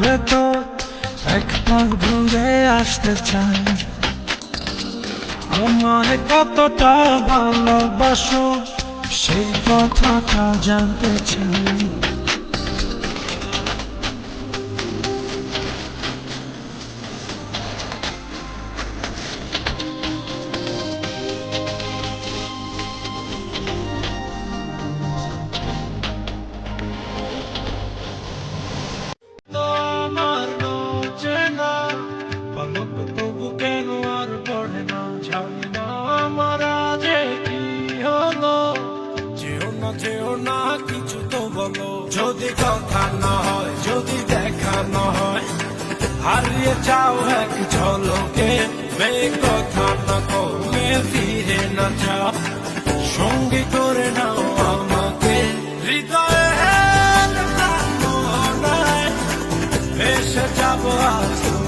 ভেতর এক পাক ঘুরে আসতে চাই। আমায় কতটা ভালোবাসো সেই কথাটা জানতে চাই। তোমার চেনা পলক তবু কেন আর পড়ে না, জানি না আমার যে কি হলো। যেও না কিছু তো বলো, যদি কথা না হয়, যদি দেখা না হয়, হারিয়ে যাও এক ঝলকে। কথা না কমে ফিরে না যাও, সঙ্গী করে নাও আমাকে। হৃদয়ে ভেসে যাবো আজ।